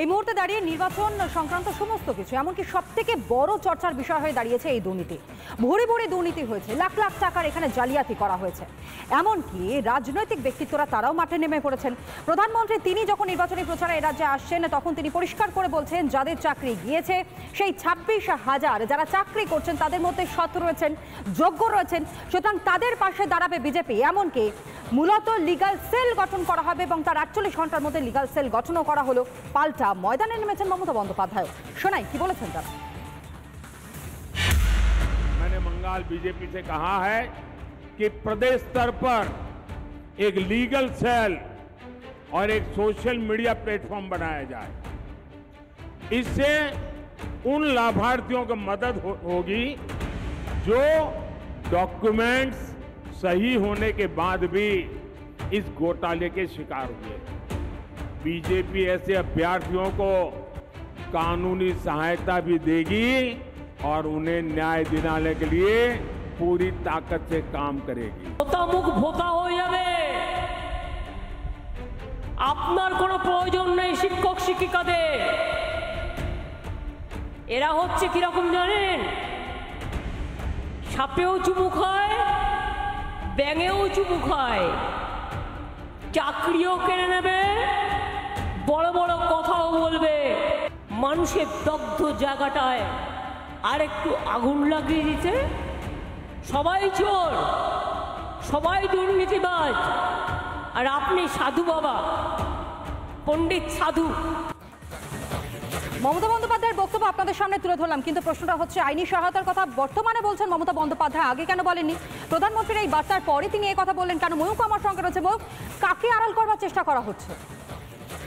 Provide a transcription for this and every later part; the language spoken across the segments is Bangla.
এই মুহূর্তে দাঁড়িয়ে নির্বাচন সংক্রান্ত সমস্ত কিছু এমনকি সবথেকে বড় চর্চার বিষয় হয়ে দাঁড়িয়েছে এই দুর্নীতি। ভরে ভরে দুর্নীতি হয়েছে, লাখ লাখ টাকার এখানে জালিয়াতি করা হয়েছে। এমনকি রাজনৈতিক ব্যক্তিত্বরা তারাও মাঠে নেমে পড়েছেন। প্রধানমন্ত্রী তিনি যখন নির্বাচনী প্রচারে এ রাজ্যে আসছেন তখন তিনি পরিষ্কার করে বলছেন যাদের চাকরি গিয়েছে সেই 26,000 যারা চাকরি করছেন তাদের মধ্যে সৎ রয়েছেন, যোগ্য রয়েছেন, সুতরাং তাদের পাশে দাঁড়াবে বিজেপি। এমনকি মূলত লিগাল সেল গঠন করা হবে এবং তার 48 ঘন্টার মধ্যে লিগাল সেল গঠনও করা হলো। পাল্টা ময়দানে নেমেছেন মমতা বন্দ্যোপাধ্যায়। শোনাই কি বলেছেন তারা। मैंने बंगाल बीजेपी से कहा है कि प्रदेश स्तर पर एक लीगल सेल और एक सोशल मीडिया प्लेटफॉर्म बनाया जाए। इससे उन लाभार्थियों को मदद होगी जो डॉक्यूमेंट्स सही होने के बाद भी इस घोटाले के शिकार हुए। बीजेपी ऐसे अभ्यर्थियों को कानूनी सहायता भी देगी और उन्हें न्याय दिलाने के लिए पूरी ताकत से काम करेगी। মুখ ভোতা হয়ে যাবে, আপনার কোনো প্রয়োজন নেই শিক্ষক শিক্ষিকাদের। এরা হচ্ছে কিরকম জানেন? সাপেও চুমু খায়, ব্যাঙেও চুমু খায়, চাকরিও কেড়ে নেবে, বড় বড় কথাও বলবে। মানুষের দগ্ধ জায়গাটায় আর একটু আগুন লাগিয়ে দিতে সবাই চোর, সবাই দুর্নীতিবাজ, আর আপনি সাধু বাবা, পণ্ডিত সাধু। মমতা বন্দ্যোপাধ্যায়ের বক্তব্য আপনাদের সামনে তুলে ধরলাম, কিন্তু প্রশ্নটা হচ্ছে আইনি সহায়তার কথা বর্তমানে বলছেন মমতা বন্দ্যোপাধ্যায়, আগে কেন বলেননি? প্রধানমন্ত্রীর এই বার্তার পরে তিনি এই কথা বললেন কেন? ময়ূক আমার সঙ্গে রয়েছে। ময়ূক, কাকে আড়াল করবার চেষ্টা করা হচ্ছে?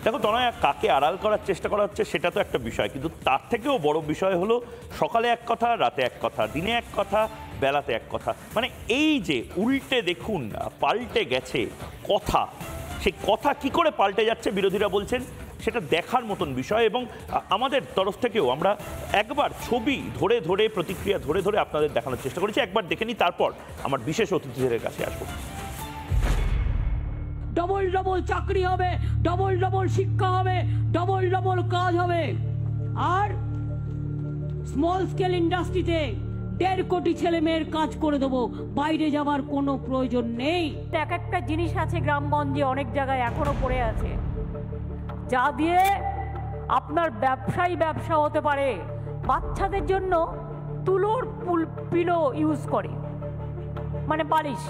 দেখো তনয়া, কাকে আড়াল করার চেষ্টা করা হচ্ছে সেটা তো একটা বিষয়, কিন্তু তার থেকেও বড় বিষয় হলো সকালে এক কথা, রাতে এক কথা, দিনে এক কথা, বেলাতে এক কথা। মানে এই যে উল্টে দেখুন পাল্টে গেছে কথা, সেই কথা কি করে পাল্টে যাচ্ছে বিরোধীরা বলছেন সেটা দেখার মতন বিষয়। এবং আমাদের তরফ থেকেও আমরা একবার ছবি ধরে ধরে, প্রতিক্রিয়া ধরে ধরে আপনাদের দেখানোর চেষ্টা করেছি। একবার দেখে নিই, তারপর আমার বিশেষ অতিথিদের কাছে আসবো। ডবল ডবল চাকরি হবে, ডবল ডবল শিক্ষা হবে, ডবল ডবল কাজ হবে। আর স্মল স্কেল ইন্ডাস্ট্রিতে 1.5 কোটি ছেলে মেয়ের কাজ করে দেবো, বাইরে যাবার কোনো প্রয়োজন নেই। এক একটা জিনিস আছে গ্রামগঞ্জে অনেক জায়গায় এখনো পড়ে আছে, যা দিয়ে আপনার ব্যবসা হতে পারে। বাচ্চাদের জন্য তুলোর পিলো ইউজ করে, মানে বালিশ।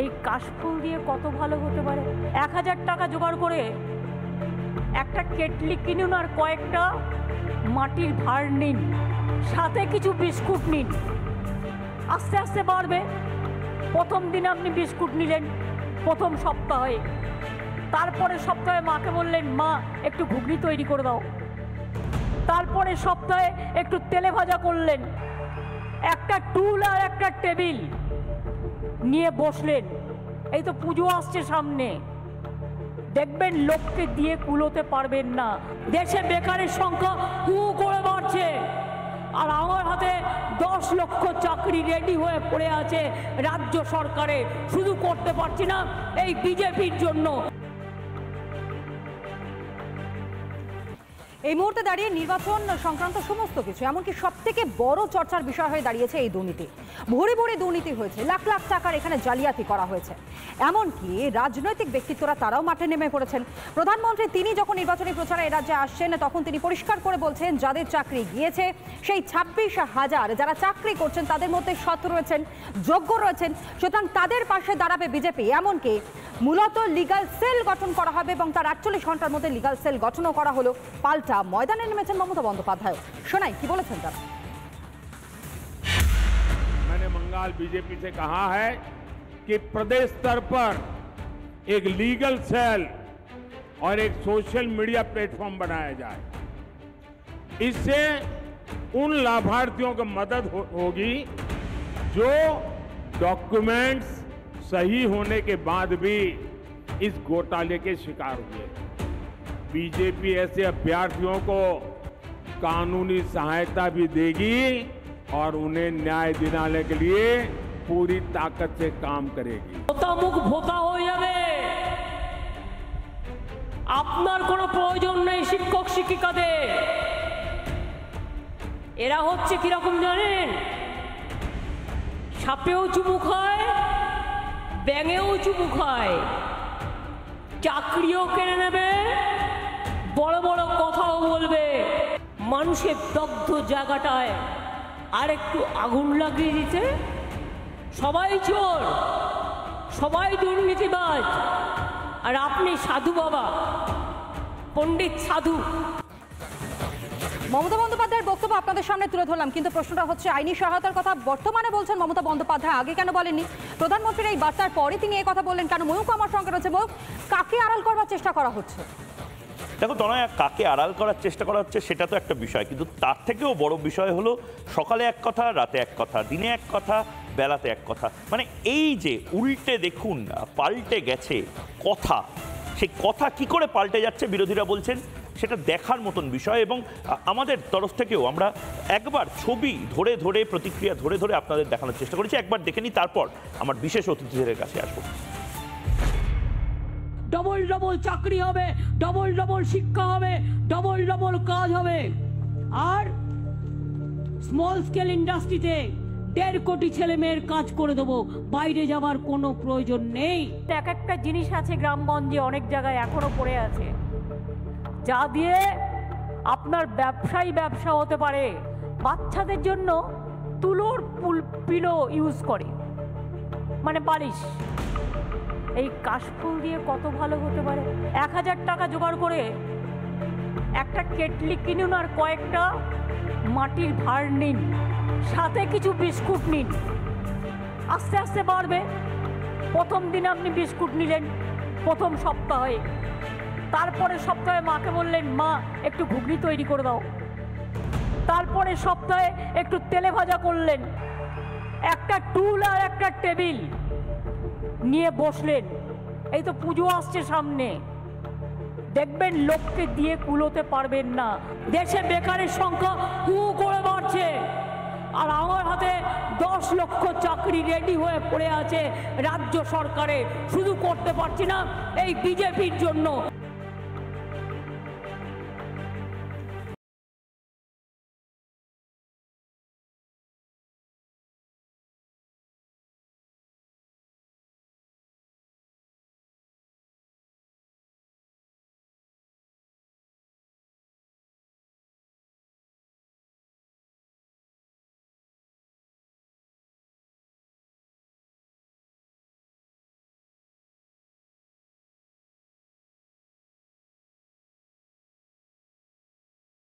এই কাশফুল দিয়ে কত ভালো হতে পারে। 1000 টাকা জোগাড় করে একটা কেটলি কিনুন আর কয়েকটা মাটির ভাঁড় নিন, সাথে কিছু বিস্কুট নিন, আস্তে আস্তে বাড়বে। প্রথম দিন আপনি বিস্কুট নিলেন প্রথম সপ্তাহে, তারপরে সপ্তাহে মাকে বললেন মা একটু ঘুগনি তৈরি করে দাও, তারপরে সপ্তাহে একটু তেলে ভাজা করলেন, একটা টুল আর একটা টেবিল নিয়ে বসলেন। এই তো পুজো আসছে সামনে, দেখবেন লোককে দিয়ে কুলোতে পারবেন না। দেশে বেকারের সংখ্যা হু করে বাড়ছে, আর আমার হাতে 10 লক্ষ চাকরি রেডি হয়ে পড়ে আছে রাজ্য সরকারে। শুধু করতে পারছি না এই বিজেপির জন্য। এই মুহূর্তে দাঁড়িয়ে নির্বাচন সংক্রান্ত সমস্ত কিছু এমনকি সবথেকে বড় চর্চার বিষয় হয়ে দাঁড়িয়েছে এই দুর্নীতি। ভরে ভরে দুর্নীতি হয়েছে, লাখ লাখ টাকার এখানে জালিয়াতি করা হয়েছে। এমনকি রাজনৈতিক ব্যক্তিত্বরা তারাও মাঠে নেমে পড়েছেন। প্রধানমন্ত্রী তিনি যখন নির্বাচনী প্রচারে এ রাজ্যে আসছেন তখন তিনি পরিষ্কার করে বলছেন যাদের চাকরি গিয়েছে সেই 26,000 যারা চাকরি করছেন তাদের মধ্যে সৎ রয়েছেন, যোগ্য রয়েছেন, সুতরাং তাদের পাশে দাঁড়াবে বিজেপি। এমনকি মূলত লিগাল সেল গঠন করা হবে এবং তার 48 ঘন্টার মধ্যে লিগাল সেল গঠনও করা হলো। পাল্টা ময়দানে নেমেছেন মমতা বন্দ্যোপাধ্যায়। শোনাই কি বলেছেন তারা। मैंने बंगाल बीजेपी से कहा है कि प्रदेश स्तर पर एक लीगल सेल और एक सोशल मीडिया प्लेटफॉर्म बनाया जाए। इससे उन लाभार्थियों को मदद होगी जो डॉक्यूमेंट्स सही होने के बाद भी इस घोटाले के शिकार हुए। बीजेपी ऐसे अभ्यर्थियों को कानूनी सहायता भी देगी और उन्हें न्याय दिलाने के लिए पूरी ताकत से काम करेगी। মুখ ভোতা হয়ে যাবে, আপনার কোনো প্রয়োজন নেই শিক্ষক শিক্ষিকাদের। এরা হচ্ছে কিরকম জানেন? সাপেও চুমু খায়, ব্যাঙেও চুমু খায়, চাকরিও কেড়ে নেবে, বড় বড় কথাও বলবে। মানুষের দগ্ধ জায়গাটায় আর একটু আগুন লাগিয়ে দিতে সবাই চোর, সবাই দুর্নীতিবাজ, আর আপনি সাধু বাবা, পণ্ডিত সাধু। মমতা বন্দ্যোপাধ্যায়ের বক্তব্য আপনাদের সামনে তুলে ধরলাম, কিন্তু প্রশ্নটা হচ্ছে আইনি সহায়তার কথা বর্তমানে বলছেন মমতা বন্দ্যোপাধ্যায়, আগে কেন বলেননি? প্রধানমন্ত্রীর এই বার্তার পরে তিনি এই কথা বললেন কেন? ময়ূক আমার সঙ্গে রয়েছে। ময়ূক, কাকে আড়াল করবার চেষ্টা করা হচ্ছে? দেখো তনয়া, কাকে আড়াল করার চেষ্টা করা হচ্ছে সেটা তো একটা বিষয়, কিন্তু তার থেকেও বড় বিষয় হলো সকালে এক কথা, রাতে এক কথা, দিনে এক কথা, বেলাতে এক কথা। মানে এই যে উল্টে দেখুন পাল্টে গেছে কথা, সেই কথা কি করে পাল্টে যাচ্ছে বিরোধীরা বলছেন সেটা দেখার মতন বিষয়। এবং আমাদের তরফ থেকেও আমরা একবার ছবি ধরে ধরে, প্রতিক্রিয়া ধরে ধরে আপনাদের দেখানোর চেষ্টা করেছি। একবার দেখে নিই, তারপর আমার বিশেষ অতিথিদের কাছে আসবো। ডবল ডবল চাকরি হবে, ডবল ডবল শিক্ষা হবে, ডবল ডবল কাজ হবে। আর স্মল স্কেল ইন্ডাস্ট্রিতে 1.5 কোটি ছেলে মেয়ের কাজ করে দেবো, বাইরে যাবার কোনো প্রয়োজন নেই। এক একটা জিনিস আছে গ্রামগঞ্জে অনেক জায়গায় এখনো পড়ে আছে, যা দিয়ে আপনার ব্যবসা হতে পারে। বাচ্চাদের জন্য তুলোর পিলো ইউজ করে, মানে বালিশ। এই কাশফুল দিয়ে কত ভালো হতে পারে। 1000 টাকা জোগাড় করে একটা কেটলি কিনুন, আর কয়েকটা মাটির ভাঁড় নিন, সাথে কিছু বিস্কুট নিন, আস্তে আস্তে বাড়বে। প্রথম দিন আপনি বিস্কুট নিলেন প্রথম সপ্তাহে, তারপরে সপ্তাহে মাকে বললেন মা একটু ঘুগনি তৈরি করে দাও, তারপরে সপ্তাহে একটু তেলে ভাজা করলেন, একটা টুল আর একটা টেবিল নিয়ে বসলেন। এই তো পুজো আসছে সামনে, দেখবেন লোককে দিয়ে কুলোতে পারবেন না। দেশে বেকারের সংখ্যা হু করে বাড়ছে, আর আমার হাতে 10 লক্ষ চাকরি রেডি হয়ে পড়ে আছে রাজ্য সরকারে। শুধু করতে পারছি না এই বিজেপির জন্য।